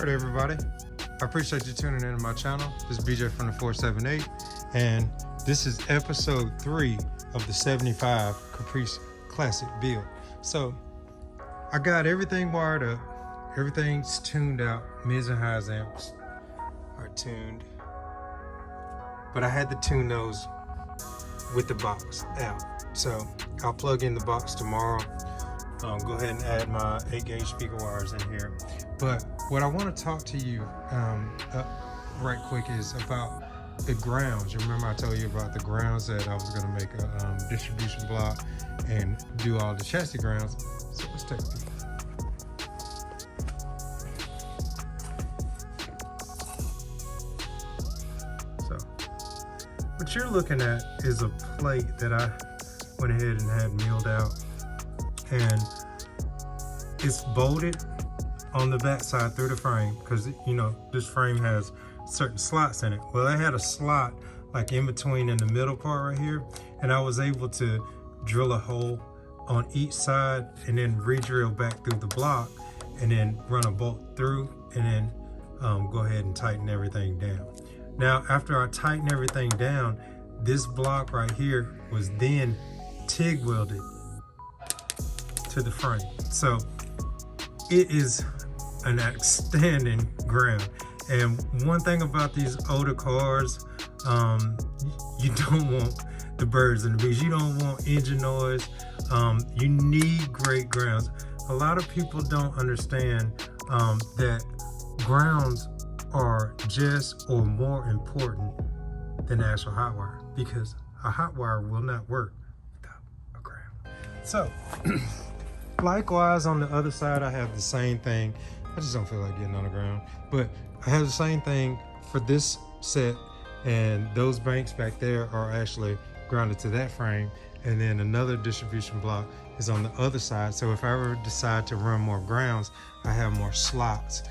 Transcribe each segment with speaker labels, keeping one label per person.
Speaker 1: All right, everybody. I appreciate you tuning into my channel. This is BJ from the 478, and this is episode 3 of the 75 Caprice Classic build. So I got everything wired up. Everything's tuned out. Mids and highs amps are tuned. But I had to tune those with the box out. So I'll plug in the box tomorrow. Go ahead and add my 8-gauge speaker wires in here. But what I want to talk to you right quick is about the grounds. You remember I told you about the grounds that I was going to make a distribution block and do all the chassis grounds. So let's take these. So what you're looking at is a plate that I went ahead and had milled out, and it's bolted on the back side through the frame because, you know, this frame has certain slots in it. Well, I had a slot like in between in the middle part right here, and I was able to drill a hole on each side and then re-drill back through the block and then run a bolt through and then go ahead and tighten everything down. Now, after I tighten everything down, this block right here was then TIG welded to the frame. So it is an outstanding ground. And one thing about these older cars, you don't want the birds and the bees. You don't want engine noise. You need great grounds. A lot of people don't understand that grounds are just or more important than the actual hot wire, because a hot wire will not work without a ground. So likewise, on the other side, I have the same thing. I just don't feel like getting on the ground, but I have the same thing for this set, and those banks back there are actually grounded to that frame, and then another distribution block is on the other side. So if I ever decide to run more grounds, I have more slots,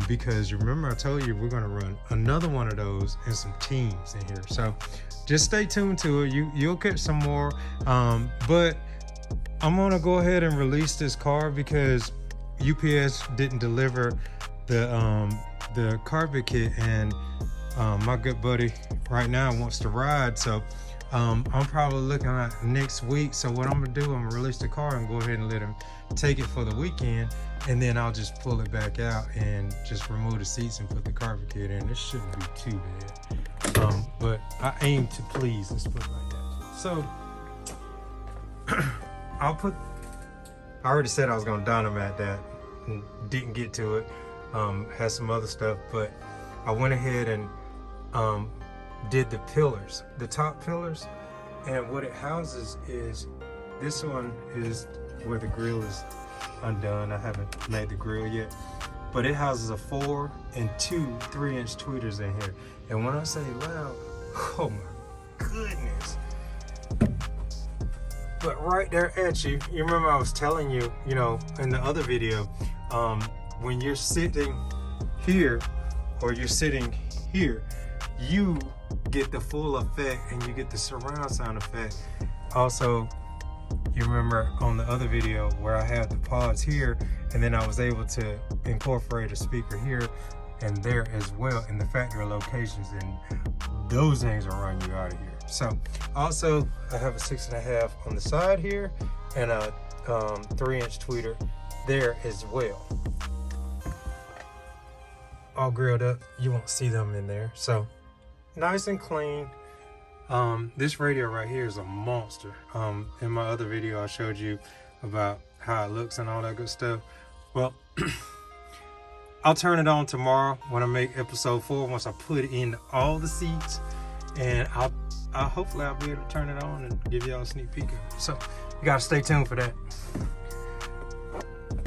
Speaker 1: because you remember I told you we're going to run another one of those and some teams in here. So just stay tuned to it. You'll catch some more, but I'm gonna go ahead and release this car because UPS didn't deliver the carpet kit, and my good buddy right now wants to ride. So I'm probably looking at next week. So what I'm gonna do, I'm gonna release the car and go ahead and let him take it for the weekend, and then I'll just pull it back out and just remove the seats and put the carpet kit in. This shouldn't be too bad, but I aim to please, let's put it like that. So I already said I was gonna dynamite that and didn't get to it. Had some other stuff, but I went ahead and did the pillars, the top pillars, and what it houses is, this one is where the grill is undone. I haven't made the grill yet, but it houses a 4 and 2 3-inch tweeters in here. And when I say loud, oh my goodness. But right there at you, you remember I was telling you, you know, in the other video, when you're sitting here or you're sitting here, you get the full effect and you get the surround sound effect. Also, you remember on the other video where I had the pods here, and then I was able to incorporate a speaker here and there as well in the factory locations, and those things will run you out of here. So also I have a 6.5 on the side here and a 3-inch tweeter there as well, all grilled up. You won't see them in there, so nice and clean. This radio right here is a monster. In my other video I showed you about how it looks and all that good stuff. Well, I'll turn it on tomorrow when I make episode 4, once I put in all the seats, and I'll hopefully I'll be able to turn it on and give y'all a sneak peek of it. So you gotta stay tuned for that.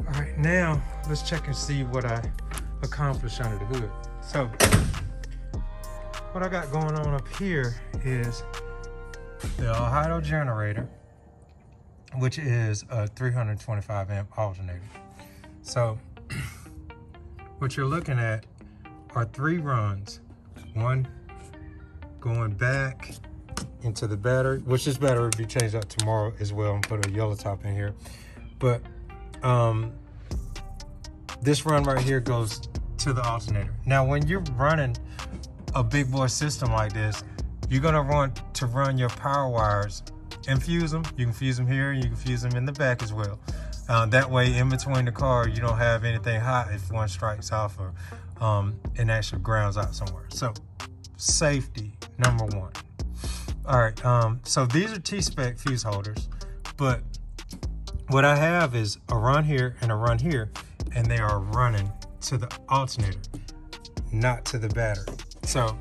Speaker 1: All right, now let's check and see what I accomplished under the hood. So what I got going on up here is the Ohio generator, which is a 325 amp alternator. So what you're looking at are 3 runs, one going back into the battery, which this battery will be changed out tomorrow as well, and put a yellow top in here. But this run right here goes to the alternator. Now, when you're running a big boy system like this, you're gonna want to run your power wires and fuse them. You can fuse them here, and you can fuse them in the back as well. That way, in between the car, you don't have anything hot if one strikes off or and actually grounds out somewhere. So, safety, number one. All right, so these are T-spec fuse holders, but what I have is a run here and a run here, and they are running to the alternator, not to the battery. So,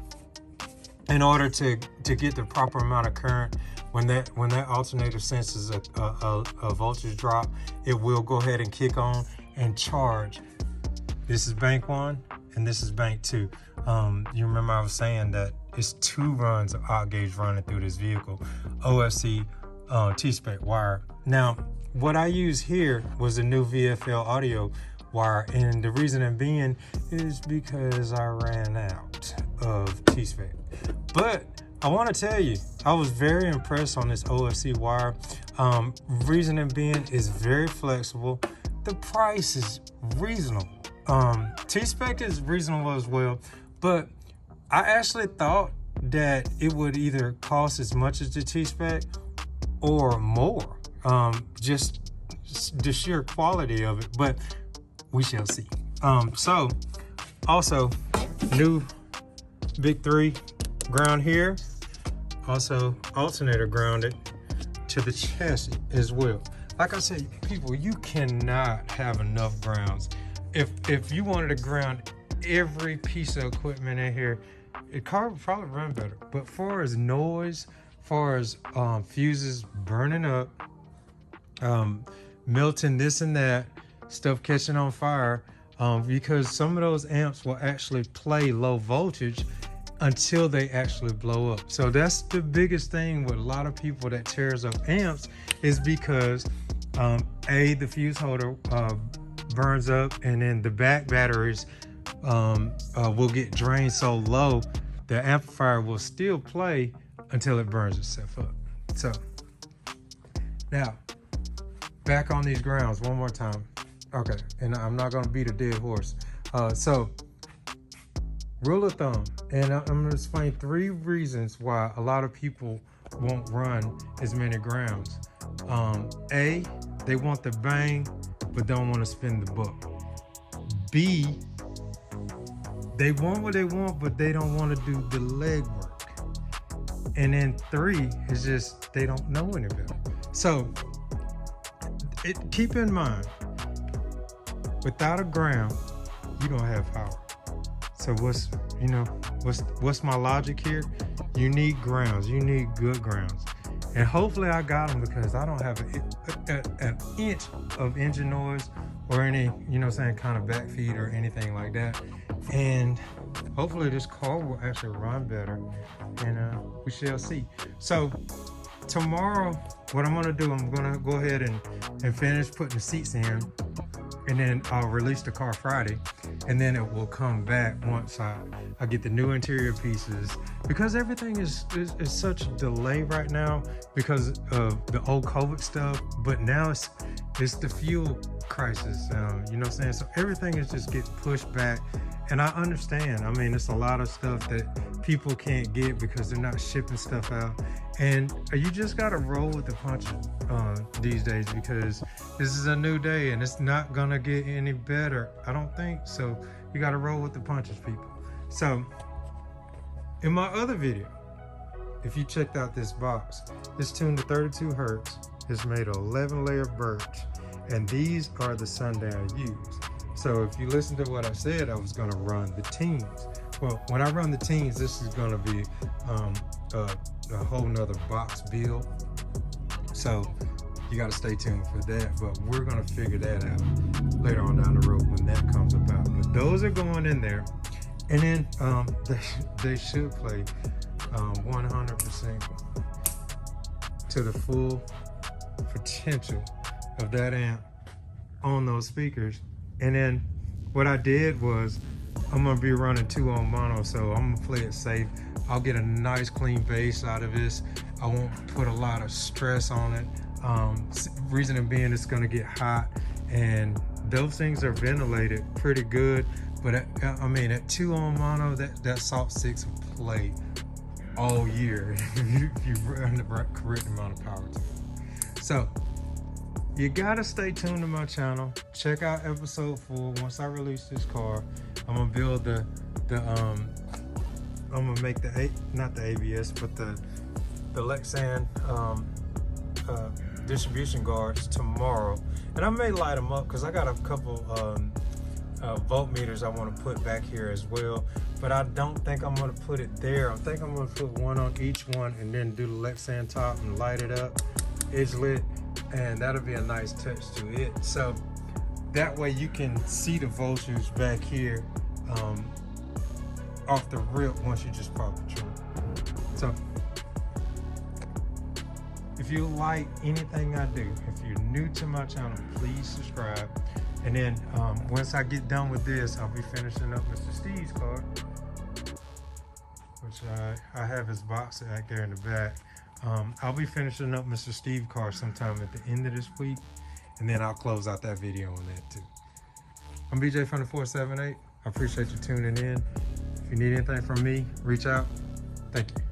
Speaker 1: in order to get the proper amount of current, when that alternator senses a voltage drop, it will go ahead and kick on and charge. This is bank 1 and this is bank 2. You remember I was saying that it's 2 runs of out gauge running through this vehicle, OFC T-spec wire. Now, what I use here was a new VFL audio wire, and the reason being is because I ran out of T-spec. But I want to tell you, I was very impressed on this OFC wire. Reason being is very flexible. The price is reasonable. T-spec is reasonable as well, but I actually thought that it would either cost as much as the T-spec or more. Just the sheer quality of it, but we shall see. So also new big 3 ground here, also alternator grounded to the chassis as well. Like I said, people, you cannot have enough grounds. If you wanted to ground every piece of equipment in here, it car would probably run better. But far as noise, far as fuses burning up, melting this and that, stuff catching on fire, because some of those amps will actually play low voltage until they actually blow up. So that's the biggest thing with a lot of people that tears up amps, is because the fuse holder burns up, and then the back batteries will get drained so low the amplifier will still play until it burns itself up. So now back on these grounds one more time. Okay, and I'm not gonna beat a dead horse. So rule of thumb, and I'm gonna explain 3 reasons why a lot of people won't run as many grounds. A, they want the bang but don't want to spend the buck. B, they want what they want but they don't want to do the legwork. And then 3 is just they don't know any better. So keep in mind, without a ground, you don't have power. So what's my logic here? You need grounds. You need good grounds. And hopefully I got them, because I don't have an inch of engine noise or any, kind of backfeed or anything like that. And hopefully this car will actually run better, and we shall see. So tomorrow, what I'm gonna do, I'm gonna go ahead and finish putting the seats in, and then I'll release the car Friday, and then it will come back once I get the new interior pieces, because everything is such a delay right now because of the old COVID stuff. But now it's the fuel crisis, So everything is just getting pushed back, and I understand. I mean, it's a lot of stuff that people can't get because they're not shipping stuff out, and you just gotta roll with the punches these days, because this is a new day and it's not gonna get any better, I don't think. So you gotta roll with the punches, people. So in my other video, if you checked out this box, it's tuned to 32 hertz. It's made of 11-layer birch, and these are the Sundown U's. So if you listen to what I said, I was gonna run the teens. Well, when I run the teens, this is gonna be a whole nother box build. So you gotta stay tuned for that, but we're gonna figure that out later on down the road when that comes about. But those are going in there, and then they should play 100% to the full potential of that amp on those speakers. And then what I did was, I'm gonna be running 2 on mono, so I'm gonna play it safe. I'll get a nice clean bass out of this. I won't put a lot of stress on it. Reason being, it's gonna get hot, and those things are ventilated pretty good. But I mean, at 2 on mono, that Salt 6 will play all year if you run the correct amount of power to it. So you gotta stay tuned to my channel. Check out episode 4. Once I release this car, I'm gonna build I'm gonna make not the ABS, but the Lexan distribution guards tomorrow, and I may light them up because I got a couple voltmeters I want to put back here as well, but I don't think I'm going to put it there. I think I'm going to put one on each one and then do the Lexan top and light it up, edge lit, and that'll be a nice touch to it. So that way you can see the voltage back here off the rip once you just pop the trunk. So if you like anything I do, if you're new to my channel, please subscribe. And then once I get done with this, I'll be finishing up Mr. Steve's car, which I have his box back there in the back. I'll be finishing up Mr. Steve's car sometime at the end of this week, and then I'll close out that video on that too. I'm BJ from the 478. I appreciate you tuning in. If you need anything from me, reach out. Thank you.